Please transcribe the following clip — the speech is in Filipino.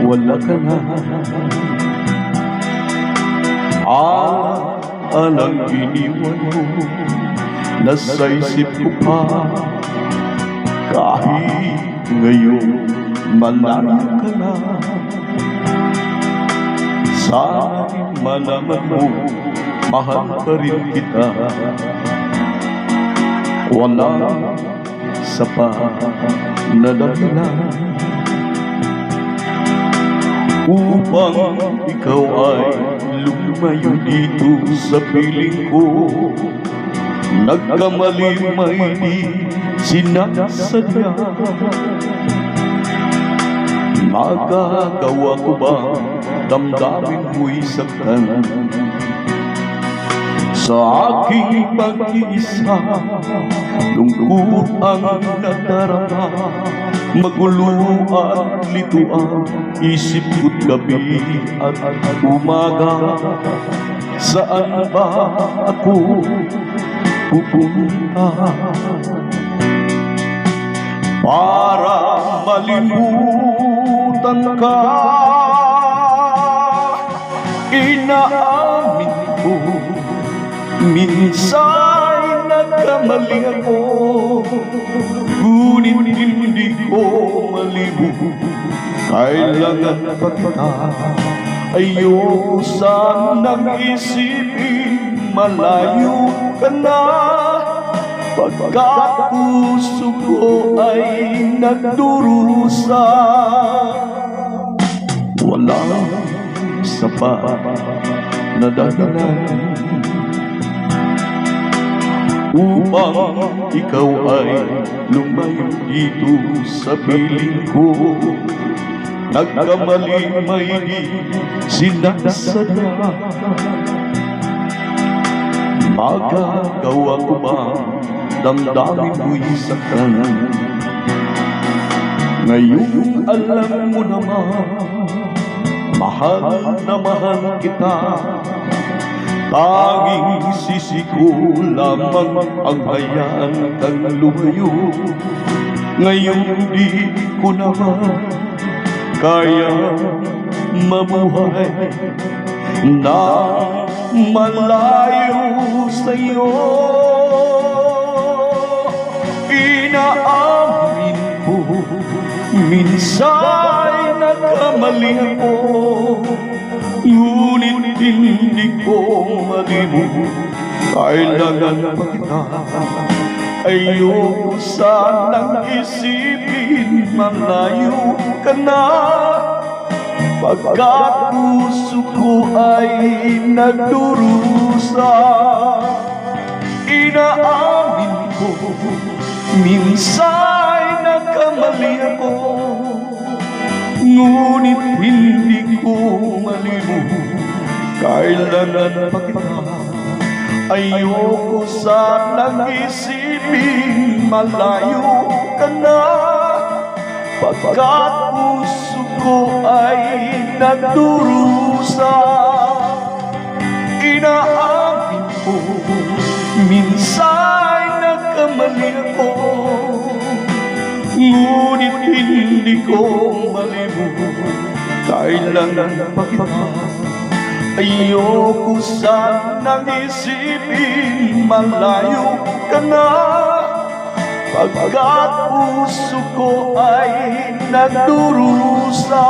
wala ka na. Alang iniwan mo, nasa isip ko pa. Kahit ngayon malayo ka na, sana'y malaman mo, mahal pa rin kita. Walang sapat na dahilan upang ikaw ay lumayo dito sa piling ko. Nagkamali may di sinasadya. Magagawa ko ba damdamin mo'y saktan? Sa aking pag-iisa, lungkot ang nadarama. Magulo at lito ang isip ko't gabi at umaga. Saan ba ako pupunta para malimutan ka? Inaamin ko, minsan nagkamali ako, ngunit hindi ko malibog. Kailangan pa kita, ayoko sanang isipin malayo ka na. Pagkat puso ko ay nagdurusa, walang sapat na dahilan upang ikaw ay lumayo dito sa piling ko. Nagkamali may di sinasadya. Magagawa ko ba damdamin mo'y saktan? Ngayon alam mo naman, mahal na mahal kita. Tanging sisi ko lamang ang hayaan kang lumayo. Ngayon di ko naman kaya mabuhay na malayo sa'yo. Inaamin ko, minsan nagkamali ako, ngunit hindi ko malibog. Kailangan pa kita, ayoko sanang isipin malayo ka na. Pagkat puso ko ay nagdurusa. Inaamin ko, minsan nagkamali ako, ngunit hindi ko malibog. Kailangan pa kita, ayoko sanang isipin malayo ka na. Pagkat puso ko ay nagdurusa. Inaamin ko, minsan nagkamali ako, ngunit hindi ko malibog. Kailangan pa kita, ayoko sanang isipin malayo ka na. Pagkat puso ko ay nagdurusa.